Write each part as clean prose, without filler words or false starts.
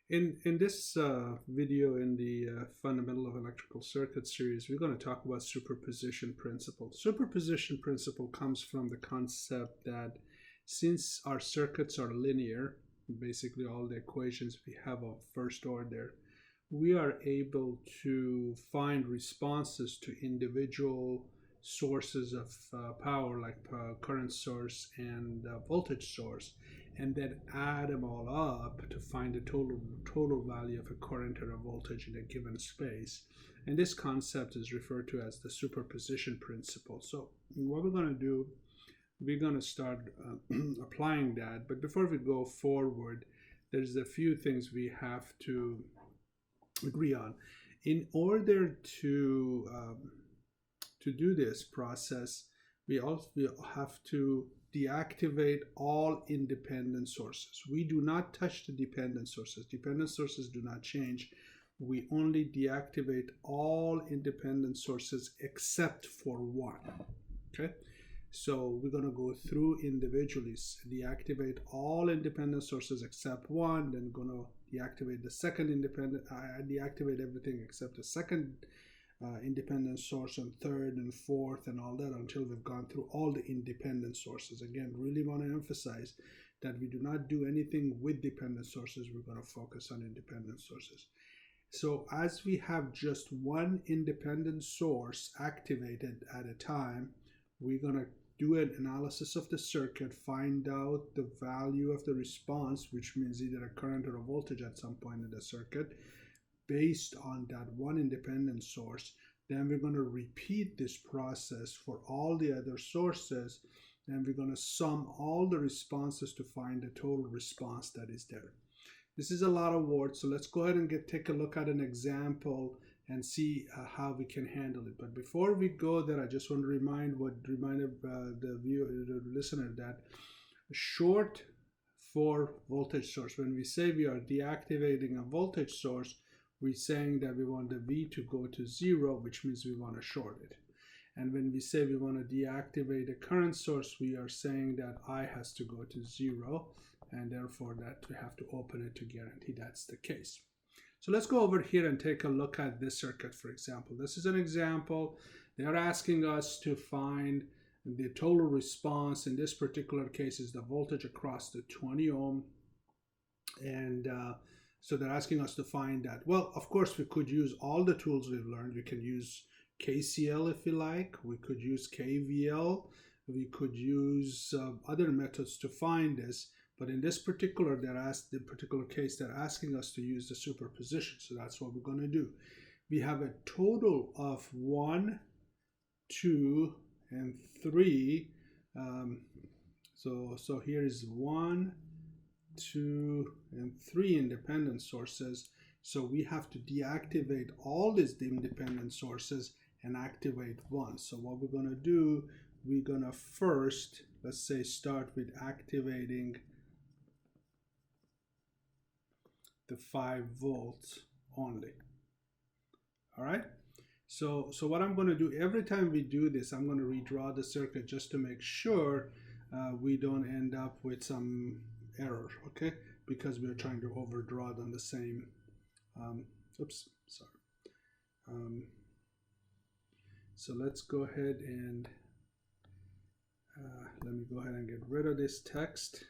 In this video in the Fundamental of Electrical Circuit series, we're going to talk about superposition principle. Superposition principle comes from the concept that since our circuits are linear, basically all the equations we have of first order, we are able to find responses to individual sources of power like current source and voltage source, and then add them all up to find the total value of a current or a voltage in a given space. And this concept is referred to as the superposition principle. So what we're going to do, we're going to start applying that. But before we go forward, there's a few things we have to agree on. In order to do this process, we also have to deactivate all independent sources. We do not touch the dependent sources. Dependent sources do not change. We only deactivate all independent sources except for one. Okay, so we're going to go through individually, deactivate all independent sources except one, then going to deactivate the second independent, deactivate everything except the second independent source, and third and fourth and all that, until we've gone through all the independent sources. Again, really want to emphasize that we do not do anything with dependent sources. We're going to focus on independent sources. So as we have just one independent source activated at a time, we're going to do an analysis of the circuit, find out the value of the response, which means either a current or a voltage at some point in the circuit, based on that one independent source. Then we're going to repeat this process for all the other sources, and we're going to sum all the responses to find the total response that is there. This is a lot of words, so let's go ahead and take a look at an example and see how we can handle it. But before we go there, I just want to remind the listener that short for voltage source, when we say we are deactivating a voltage source, we're saying that we want the V to go to 0, which means we want to short it. And when we say we want to deactivate a current source, we are saying that I has to go to 0, and therefore that we have to open it to guarantee that's the case. So let's go over here and take a look at this circuit, for example. This is an example. They're asking us to find the total response. In this particular case is the voltage across the 20 ohm, and so they're asking us to find that. Well, of course, we could use all the tools we've learned. We can use KCL if you like. We could use KVL. We could use other methods to find this. But in this particular case, they're asking us to use the superposition. So that's what we're going to do. We have a total of 1, 2, and 3. So here is 1, 2, and 3 independent sources. So we have to deactivate all these independent sources and activate one. So what we're going to do, we're going to first, let's say, start with activating the 5 volts only. All right. So what I'm going to do, every time we do this, I'm going to redraw the circuit just to make sure we don't end up with some error, okay? Because we're trying to overdraw it on the same, so let's go ahead and let me go ahead and get rid of this text,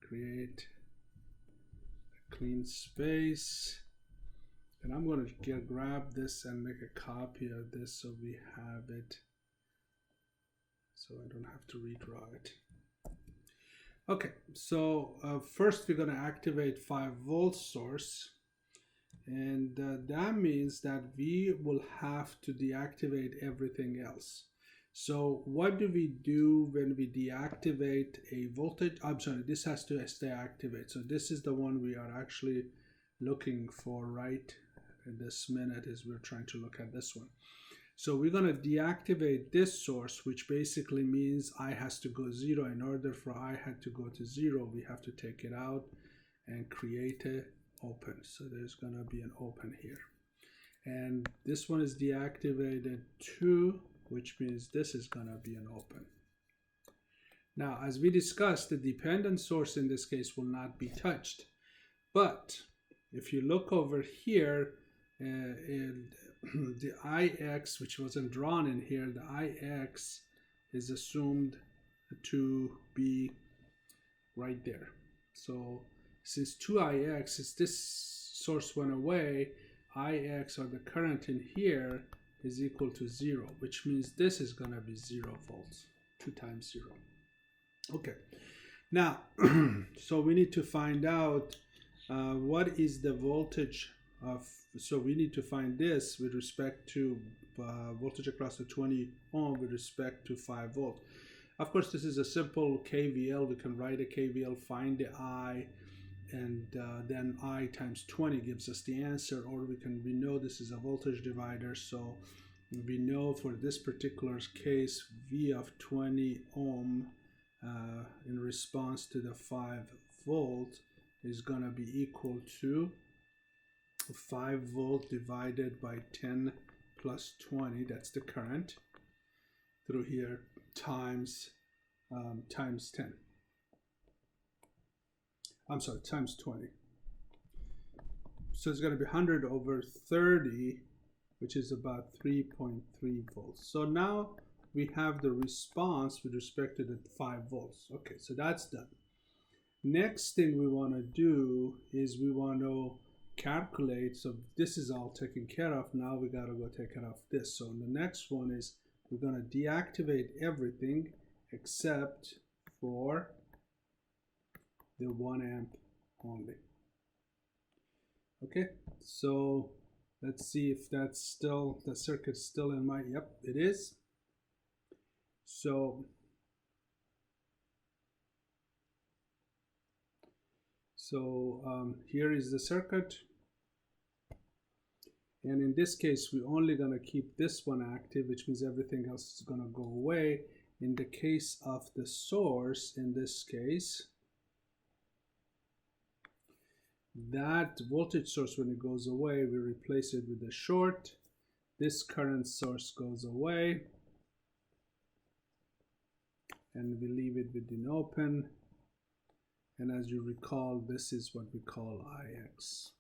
create a clean space, and I'm going to grab this and make a copy of this so we have it, so I don't have to redraw it. Okay, so first we're going to activate 5 volt source, and that means that we will have to deactivate everything else. So what do we do when we deactivate a voltage? I'm sorry, this has to stay activated. So this is the one we are actually looking for right at this minute, as we're trying to look at this one. So we're going to deactivate this source, which basically means I has to go 0. In order for I had to go to 0, we have to take it out and create a open. So there's going to be an open here. And this one is deactivated too, which means this is going to be an open. Now, as we discussed, the dependent source in this case will not be touched. But if you look over here, in the IX, which wasn't drawn in here, the IX is assumed to be right there. So since 2IX, since this source went away, IX, or the current in here, is equal to 0, which means this is going to be 0 volts, 2 times 0. Okay, now, so we need to find out what is the voltage of, so we need to find this with respect to voltage across the 20 ohm with respect to 5 volt. Of course, this is a simple KVL. We can write a KVL, find the I, and then I times 20 gives us the answer. Or we know this is a voltage divider, so we know for this particular case, V of 20 ohm in response to the 5 volt is going to be equal to 5 volt divided by 10 plus 20, that's the current through here, times 10. I'm sorry, times 20. So it's going to be 100 over 30, which is about 3.3 volts. So now we have the response with respect to the 5 volts. Okay, so that's done. Next thing we want to do is we want to calculate, so this is all taken care of. Now we got to go take care of this. So the next one is we're going to deactivate everything except for the 1 amp only. Okay, so let's see if that's still, the circuit's still in my, yep, it is. So here is the circuit, and in this case we're only going to keep this one active, which means everything else is going to go away. In the case of the source, in this case, that voltage source, when it goes away, we replace it with a short. This current source goes away, and we leave it within open. And as you recall, this is what we call IX,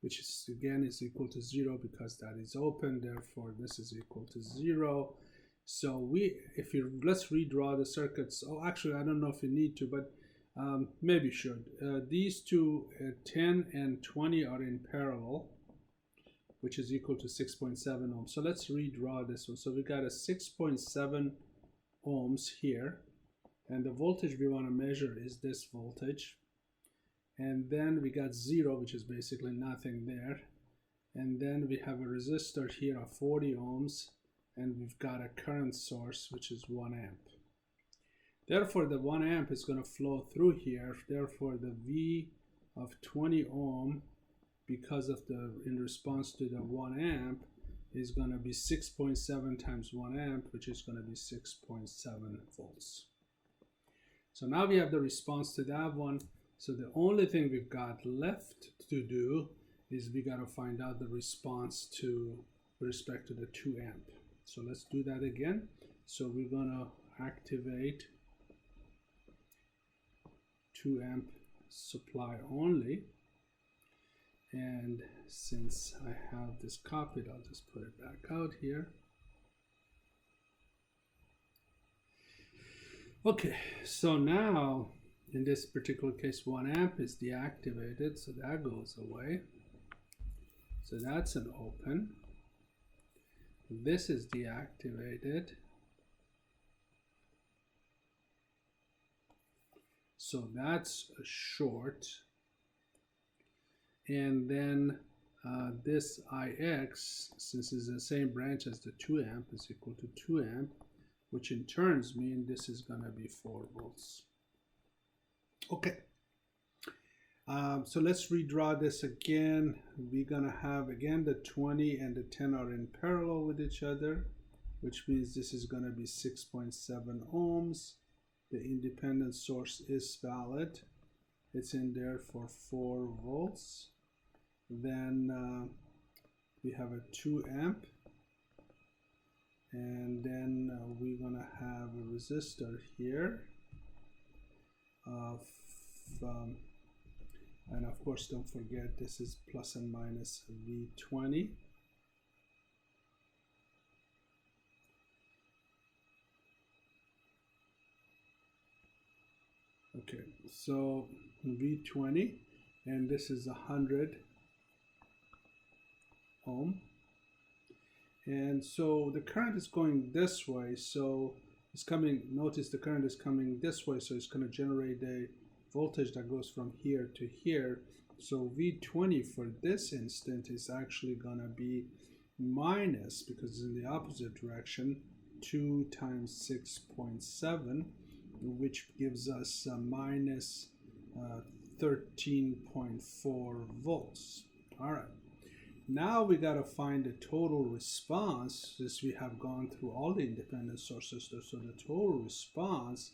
which is again is equal to 0 because that is open. Therefore, this is equal to 0. So let's redraw the circuits. Oh, actually, I don't know if you need to, but maybe you should. These two, 10 and 20, are in parallel, which is equal to 6.7 ohms. So let's redraw this one. So we got a 6.7 ohms here. And the voltage we want to measure is this voltage. And then we got 0, which is basically nothing there. And then we have a resistor here of 40 ohms. And we've got a current source, which is 1 amp. Therefore, the 1 amp is going to flow through here. Therefore, the V of 20 ohm, because of in response to the 1 amp, is going to be 6.7 times 1 amp, which is going to be 6.7 volts. So now we have the response to that one. So the only thing we've got left to do is we got to find out the response with respect to the 2 amp. So let's do that again. So we're going to activate 2 amp supply only. And since I have this copied, I'll just put it back out here. Okay, so now in this particular case, 1 amp is deactivated, so that goes away. So that's an open. This is deactivated. So that's a short. And then this IX, since it's the same branch as the 2 amp, is equal to 2 amp, which in turns mean this is going to be 4 volts. Okay. So let's redraw this again. We're going to have, again, the 20 and the 10 are in parallel with each other, which means this is going to be 6.7 ohms. The independent source is valid. It's in there for 4 volts. Then we have a 2 amp. And then we're going to have a resistor here of And of course, don't forget this is plus and minus V20. Okay, so V20, and this is 100 ohm. And so the current is going this way, so it's coming, notice the current is coming this way, so it's going to generate a voltage that goes from here to here. So V20 for this instant is actually going to be minus, because it's in the opposite direction, 2 times 6.7, which gives us minus 13.4 volts. All right. Now we got to find the total response, since we have gone through all the independent sources. So the total response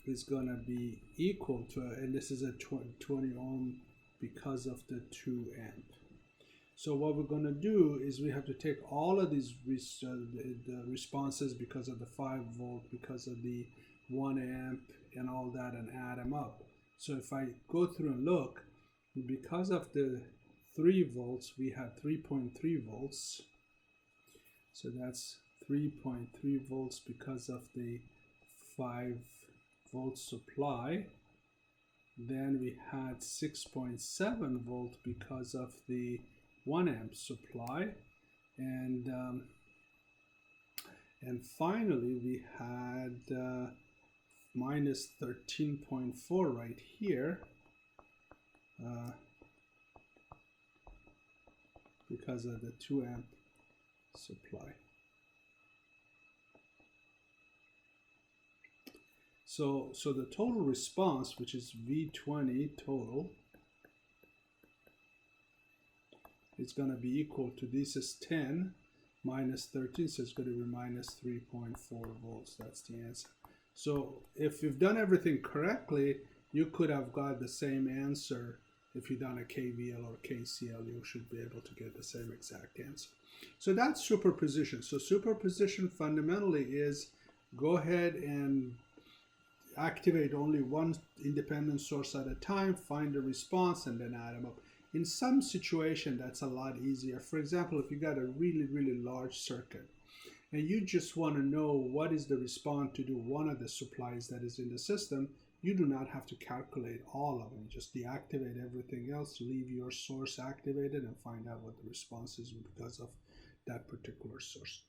is going to be equal to, and this is a 20 ohm because of the 2 amp. So what we're going to do is we have to take all of these the responses because of the 5 volt, because of the 1 amp and all that, and add them up. So if I go through and look, because of the 3 volts, we had 3.3 volts. So that's 3.3 volts because of the 5 volt supply. Then we had 6.7 volt because of the 1 amp supply. And finally we had minus 13.4 right here. Because of the 2 amp supply. So the total response, which is V20 total, is going to be equal to, this is 10 minus 13, so it's going to be minus 3.4 volts. That's the answer. So if you've done everything correctly, you could have got the same answer. If you've done a KVL or KCL, you should be able to get the same exact answer. So that's superposition. So superposition fundamentally is go ahead and activate only one independent source at a time, find the response, and then add them up. In some situation, that's a lot easier. For example, if you got a really, really large circuit and you just want to know what is the response to do one of the supplies that is in the system, you do not have to calculate all of them. Just deactivate everything else, leave your source activated, and find out what the response is because of that particular source.